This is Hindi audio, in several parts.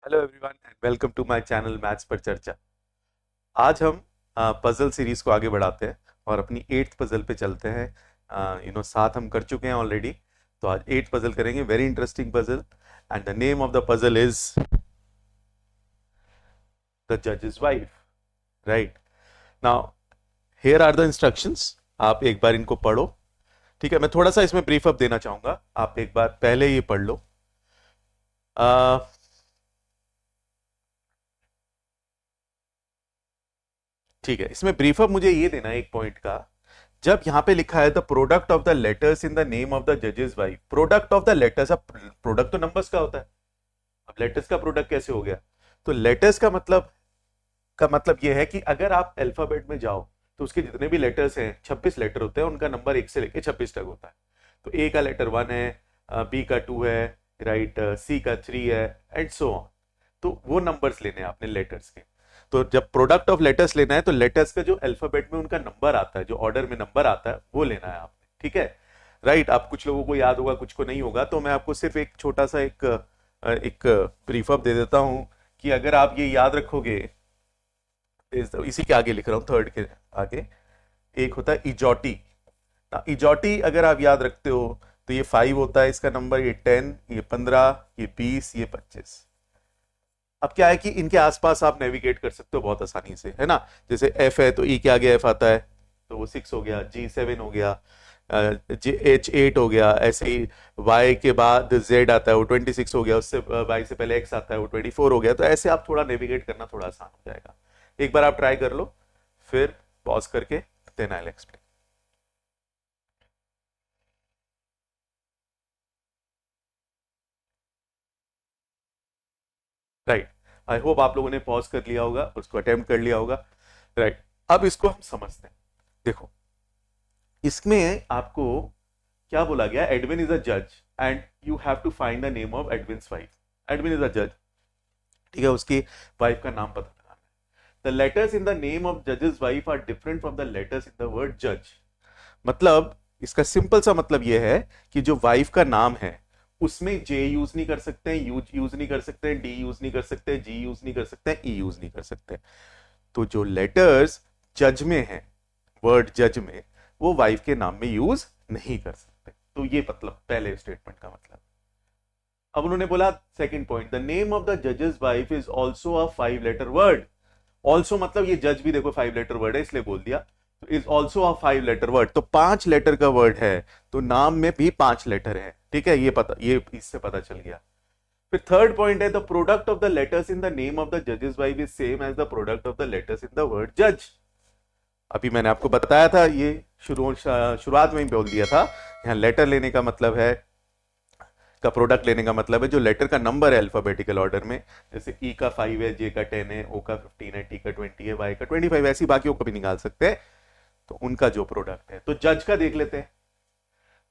Hello everyone and welcome to my channel maths पर चर्चा। आज हम पजल सीरीज को आगे बढ़ाते हैं और अपनी 8th पजल पे चलते हैं। 7 हम कर चुके हैं ऑलरेडी, तो आज 8th पजल करेंगे। Very interesting puzzle and the name of the puzzle is the जजेस wife. Right now here are the instructions. आप एक बार इनको पढ़ो। ठीक है, मैं थोड़ा सा इसमें ब्रीफ अप देना चाहूंगा, आप एक बार पहले ये पढ़ लो। uh, ठीक है, इसमें ब्रीफ अप मुझे ये देना है एक पॉइंट का। जब यहां पे लिखा है the product of the letters in the name of the जजेस wife, product of the letters, अब प्रोडक्ट तो नंबर्स का होता है, अब लेटर्स का प्रोडक्ट कैसे हो गया? तो लेटर्स का मतलब यह है कि अगर आप अल्फाबेट में जाओ तो उसके जितने भी लेटर्स हैं, 26 लेटर होते हैं, उनका नंबर 1 से लेकर 26 तक होता है। तो ए का लेटर 1 है, बी का 2 है, राइट, सी का 3 है, एंड सो ऑन। तो वो नंबर्स लेने हैं आपने लेटर्स के। तो जब प्रोडक्ट ऑफ लेटर्स लेना है तो लेटर्स का जो अल्फाबेट में उनका नंबर आता है, जो ऑर्डर में नंबर आता है, वो लेना है आपने। ठीक है, राइट। आप कुछ लोगों को याद होगा, कुछ को नहीं होगा, तो मैं आपको सिर्फ एक छोटा सा एक ब्रीफ अप दे देता हूं कि अगर आप ये याद रखोगे, इसी के आगे लिख रहा हूं, थर्ड के आगे एक होता है इजोटी। इजोटी अगर आप याद रखते हो तो ये 5 होता है इसका नंबर, ये 10, ये 15, ये 20, ये 25। अब क्या है कि इनके आसपास आप नेविगेट कर सकते हो बहुत आसानी से, है ना। जैसे एफ है तो ई के आगे एफ आता है, तो वो 6 हो गया, जी 7 हो गया, एच 8 हो गया, ऐसे ही वाई के बाद जेड आता है, वो 26 हो गया, उससे वाई से पहले एक्स आता है, वो 24 हो गया। तो ऐसे आप थोड़ा नेविगेट करना थोड़ा आसान हो जाएगा। एक बार आप ट्राई कर लो, फिर पॉज करके then I will explain. Right, I hope आप लोगों ने पॉज कर लिया होगा, उसको अटेम्प्ट कर लिया होगा। राइट, अब इसको हम समझते हैं। देखो, इसमें आपको क्या बोला गया, एडविन इज अ जज and you have to find the name of Edwin wife. Edwin is a जज, ठीक है, उसकी वाइफ का नाम पता लगाना है। The letters in the name of जजेस wife are different from the letters in the word जज। मतलब इसका सिंपल सा मतलब यह है कि जो वाइफ का नाम है उसमें जे यूज नहीं कर सकते हैं, यू यूज नहीं कर सकते हैं, डी यूज नहीं कर सकते हैं, जी यूज नहीं कर सकते हैं, ई यूज नहीं कर सकते। तो जो लेटर्स जज में है, वर्ड जज में, वो वाइफ के नाम में यूज नहीं कर सकते। तो ये मतलब पहले स्टेटमेंट का मतलब। अब उन्होंने बोला second point, the name of the जजेस wife is also a 5 letter word. Also मतलब ये जज भी देखो 5 लेटर वर्ड है, इसलिए बोल दिया। तो is also a 5 letter word, तो 5 लेटर का वर्ड है, तो नाम में भी 5 लेटर है। ठीक है, ये पता, ये इससे पता चल गया। फिर थर्ड पॉइंट है, the product of the letters in the name of the जजेस wife is same as the product of the letters in the word जज। अभी मैंने आपको बताया था, ये शुरुआत में ही बोल दिया था, यहाँ लेटर लेने का मतलब है, का प्रोडक्ट लेने का मतलब है जो लेटर का नंबर है अल्फाबेटिकल ऑर्डर में। जैसे ई का 5 है, जे का 10 है, ओ का 15 है, टी का 20 है, वाई का 25, ऐसी बाकी को भी निकाल सकते हैं। तो उनका जो प्रोडक्ट है, तो जज का देख लेते हैं।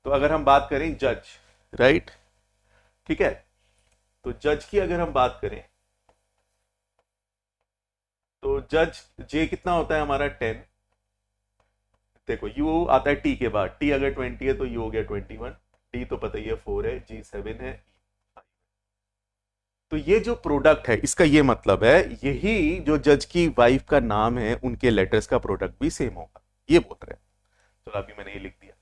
तो अगर हम बात करें जज, राइट, ठीक है, तो जज की अगर हम बात करें तो जज जे कितना होता है हमारा 10। देखो यू आता है टी के बाद, टी अगर 20 है तो यू हो गया 21, डी तो पता ही है 4 है, जी 7 है। तो ये जो प्रोडक्ट है, इसका ये मतलब है यही जो जज की वाइफ का नाम है, उनके लेटर्स का प्रोडक्ट भी सेम होगा, ये बोल रहे हैं। चलो अभी मैंने ये लिख दिया।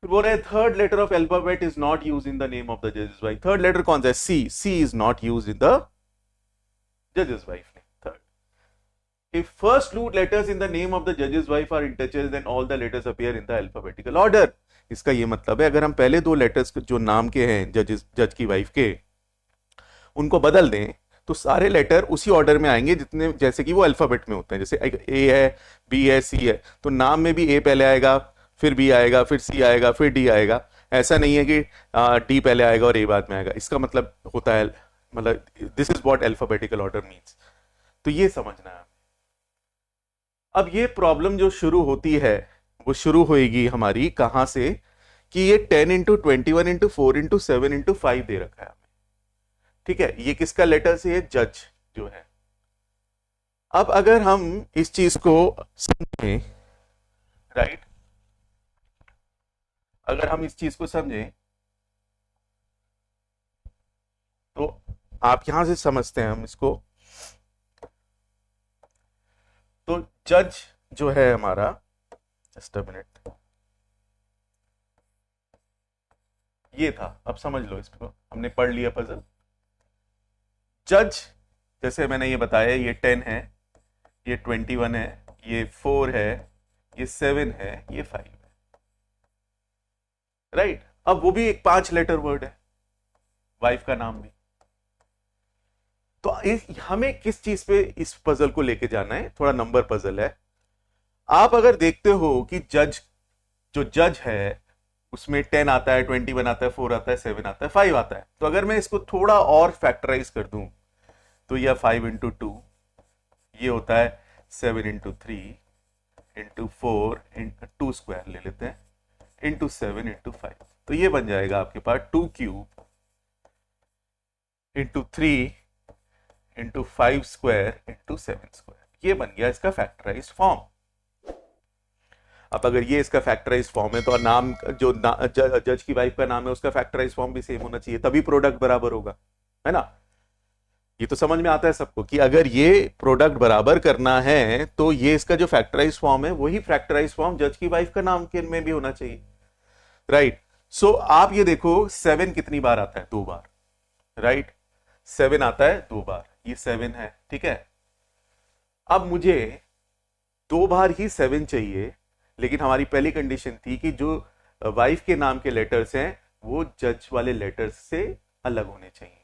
फिर बोल रहे हैं third letter of alphabet is not use in the name of the जजेस वाइफ। थर्ड लेटर कौन सा है? C. C is not use in the जजेस वाइफ ने। Third, if first two letters in the name of the judge's wife are interchanged then all the letters appear in the alphabetical order। इसका ये मतलब है अगर हम पहले दो लेटर्स जो नाम के हैं जज की वाइफ के, उनको बदल दें तो सारे लेटर उसी ऑर्डर में आएंगे जितने, जैसे कि वो अल्फाबेट में होते हैं। जैसे ए है, बी है, सी है, तो नाम में भी ए पहले आएगा, फिर बी आएगा, फिर सी आएगा, फिर डी आएगा। ऐसा नहीं है कि डी पहले आएगा और ए बाद में आएगा। इसका मतलब होता है, मतलब this is what alphabetical order means. तो ये समझना है। अब ये प्रॉब्लम जो शुरू होती है, वो शुरू होएगी हमारी कहां से, कि ये 10 into 21 into 4 into 7 into 5 दे रखा है। ठीक है, ये किसका लेटर से है? जज जो है। अब अगर हम इस चीज को समझें, राइट, अगर हम इस चीज को समझें तो आप यहां से समझते हैं हम इसको। तो जज जो है हमारा, जस्ट अ मिनट, ये था, अब समझ लो इसको, हमने पढ़ लिया पजल। जज जैसे मैंने ये बताया, ये 10 है, ये 21 है, ये 4 है, ये 7 है, ये 5 है, राइट। अब वो भी एक 5 लेटर वर्ड है, वाइफ का नाम भी। तो हमें किस चीज पे इस पजल को लेके जाना है, थोड़ा नंबर पजल है। आप अगर देखते हो कि जो जज है उसमें 10 आता है, 21 आता है, 4 आता है, 7 आता है, 5 आता है। तो अगर मैं इसको थोड़ा और फैक्टराइज कर दूं तो यह 5 इंटू 2, ये होता है 7 इंटू 3 इंटू 4 इंटू 2 स्क्वायर ले लेते हैं, इंटू 7 इंटू 5। तो ये बन जाएगा आपके पास 2 cube into 3 into 5 square into 7 square. ये बन गया इसका फैक्टराइज फॉर्म। अब अगर ये इसका फैक्टराइज फॉर्म है तो नाम जज की वाइफ का नाम है उसका फैक्टराइज फॉर्म भी सेम होना चाहिए, तभी प्रोडक्ट बराबर होगा, है ना। ये तो समझ में आता है सबको कि अगर ये प्रोडक्ट बराबर करना है तो ये इसका जो फैक्टराइज फॉर्म है वही फैक्टराइज फॉर्म जज की वाइफ का नाम के में भी होना चाहिए, राइट। सो आप ये देखो 7 कितनी बार आता है, 2 बार, राइट। 7 आता है 2 बार, ये 7 है, ठीक है। अब मुझे 2 बार ही 7 चाहिए, लेकिन हमारी पहली कंडीशन थी कि जो वाइफ के नाम के लेटर्स हैं वो जज वाले लेटर्स से अलग होने चाहिए।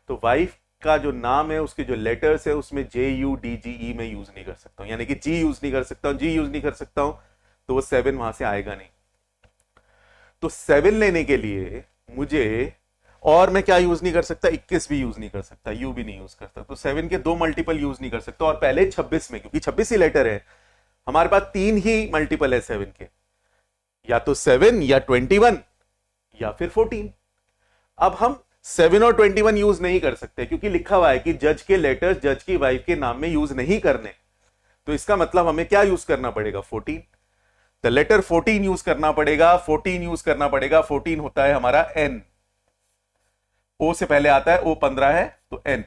तो वाइफ का जो नाम है उसके जो लेटर्स है उसमें JUDGE में यूज नहीं कर सकता हूं, यानी कि जी यूज नहीं कर सकता हूं, जी यूज नहीं कर सकता हूं तो वो 7 वहां से आएगा नहीं। तो 7 लेने के लिए मुझे, और मैं क्या यूज नहीं कर सकता, 21 भी यूज नहीं कर सकता, यू भी नहीं यूज कर सकता। तो 7 के 2 मल्टीपल यूज नहीं कर सकता, और पहले 26 में, क्योंकि 26 ही लेटर है हमारे पास, 3 ही मल्टीपल है 7 के, या तो 7 या 21 या फिर 14। अब हम 7 और 21 यूज नहीं कर सकते क्योंकि लिखा हुआ है कि जज के लेटर्स जज की वाइफ के नाम में यूज नहीं करने। तो इसका मतलब हमें क्या यूज करना पड़ेगा, 14। द लेटर 14 यूज करना पड़ेगा, 14 यूज करना पड़ेगा। 14 होता है हमारा N, O से पहले आता है, O 15 है तो N,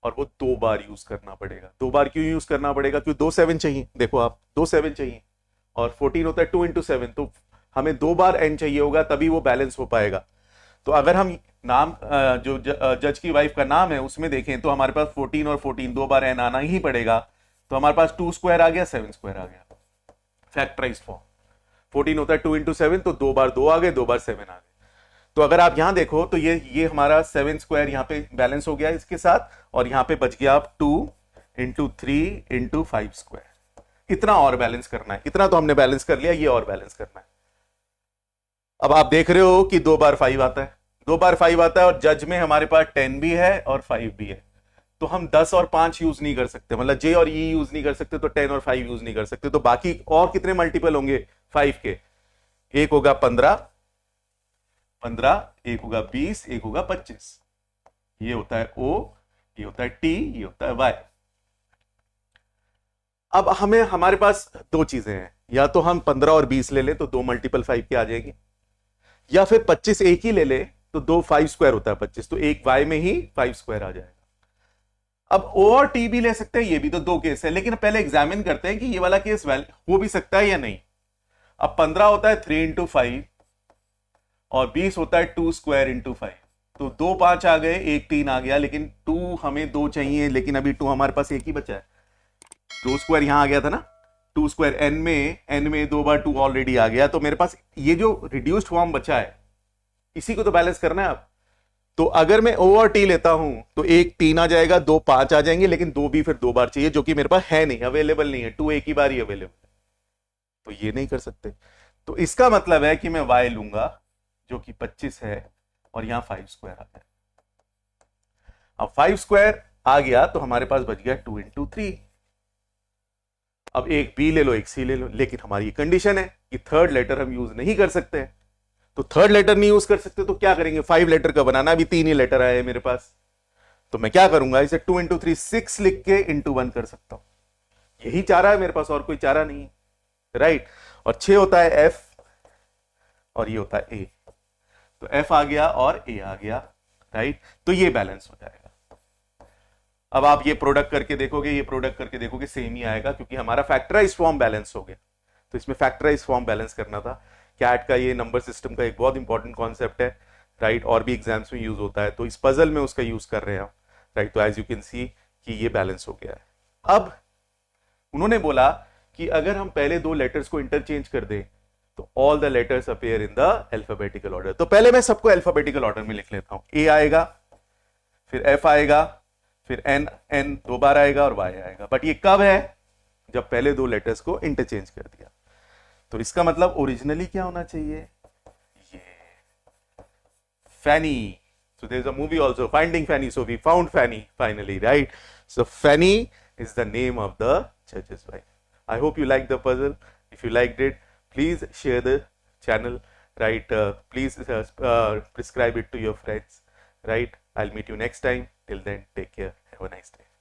और वो 2 बार यूज करना पड़ेगा। 2 बार क्यों यूज करना पड़ेगा, क्यों 2 7 चाहिए, देखो आप 2 7 चाहिए, और 14 होता है 2 इंटू 7, तो हमें 2 बार N चाहिए होगा तभी वो बैलेंस हो पाएगा। तो अगर हम नाम जो जज की वाइफ का नाम है उसमें देखें तो हमारे पास 14 और 14 2 बार N आना ही पड़ेगा। तो हमारे पास 2 स्क्वायर आ गया, 7 स्क्वायर आ गया, फैक्टराइज फॉर्म। 14 होता है 2 इंटू 7, तो 2 बार 2 आ गए, 2 बार 7 आ गए। तो अगर आप यहां देखो तो ये हमारा 7 स्क्वायर यहां पे बैलेंस हो गया इसके साथ, और यहां पे बच गया आप 2 इंटू 3 इंटू 5 स्क्वायर। इतना और बैलेंस करना है, इतना तो हमने बैलेंस कर लिया, ये और बैलेंस करना है। अब आप देख रहे हो कि 2 बार 5 आता है, 2 बार 5 आता है, और जज में हमारे पास 10 भी है और 5 भी है। तो हम 10 और 5 यूज नहीं कर सकते, मतलब J और E यूज नहीं कर सकते, तो 10 और 5 यूज नहीं कर सकते। तो बाकी और कितने मल्टीपल होंगे 5 के, एक होगा 15, एक होगा 20, एक होगा 25। ये होता है O, ये होता है T, ये होता है Y। अब हमारे पास 2 चीजें हैं, या तो हम 15 और 20 ले लें तो 2 मल्टीपल 5 के आ जाएंगे, या फिर 25 एक ही ले ले तो 2 5 स्क्वायर होता है 25, तो एक Y में ही 5 स्क्वायर आ जाएगा। अब O और T भी ले सकते हैं, ये भी तो 2 केस है, लेकिन पहले एग्जामिन करते हैं कि ये वाला केस हो भी सकता है या नहीं। अब 15 होता है 3 इंटू 5, और 20 होता है 2 स्क्वायर इंटू 5। तो 2 5 आ गए, एक 3 आ गया, लेकिन 2 हमें 2 चाहिए, लेकिन अभी 2 हमारे पास एक ही बचा है। 2 स्क्वायर यहां आ गया था ना, 2 स्क्वायर n में 2 बार 2 ऑलरेडी आ गया, तो मेरे पास ये जो रिड्यूस्ड फॉर्म बचा है इसी को तो बैलेंस करना है अब। तो अगर मैं O और T लेता हूं तो एक 3 आ जाएगा, 2 5 आ जाएंगे, लेकिन 2 भी फिर 2 बार चाहिए, जो कि मेरे पास है नहीं, अवेलेबल नहीं है। 2 एक ही बार ही अवेलेबल है, तो ये नहीं कर सकते। तो इसका मतलब है कि मैं Y लूंगा जो कि 25 है, और यहां 5 स्क्वायर आ गया। अब 5 स्क्वायर आ गया तो हमारे पास बच गया 2 इंटू 3। अब एक B ले लो, एक C ले लो, लेकिन हमारी कंडीशन है कि थर्ड लेटर हम यूज नहीं कर सकते। तो थर्ड लेटर नहीं यूज कर सकते तो क्या करेंगे, 5 लेटर का बनाना, अभी 3 ही लेटर आए मेरे पास। तो मैं क्या करूंगा, इसे 2 इंटू 3 6 लिख के इंटू 1 कर सकता हूं। यही चारा है मेरे पास, और कोई चारा नहीं है, राइट। और 6 होता है F, और ये होता है A। तो F आ गया और A आ गया। राइट, तो ये बैलेंस हो जाएगा। अब आप ये प्रोडक्ट करके देखोगे, ये प्रोडक्ट करके देखोगे, सेम ही आएगा, क्योंकि हमारा फैक्टराइज फॉर्म बैलेंस हो गया। तो इसमें फैक्टराइज फॉर्म बैलेंस करना था। कैट का ये नंबर सिस्टम का एक बहुत इंपॉर्टेंट कॉन्सेप्ट है, राइट, और भी एग्जाम्स में यूज होता है, तो इस पजल में उसका यूज कर रहे हैं हम, राइट। तो एज यू कैन सी कि ये बैलेंस हो गया है। अब उन्होंने बोला कि अगर हम पहले दो लेटर्स को इंटरचेंज कर दें तो all the letters appear in the alphabetical order. तो पहले मैं सबको अल्फाबेटिकल ऑर्डर में लिख लेता हूं। ए आएगा, फिर एफ आएगा, फिर एन, एन दो बार आएगा और वाई आएगा। बट ये कब है? जब पहले दो लेटर्स को इंटरचेंज कर दिया। तो इसका मतलब ओरिजिनली क्या होना चाहिए? ये फैनी। So there's a movie also, Finding Fanny. So we found Fanny finally, right? So Fanny is the name of the judge's wife. I hope you liked the puzzle. If you liked it, please share the channel, right? Please prescribe it to your friends, right? I'll meet you next time. Till then, take care. Have a nice day.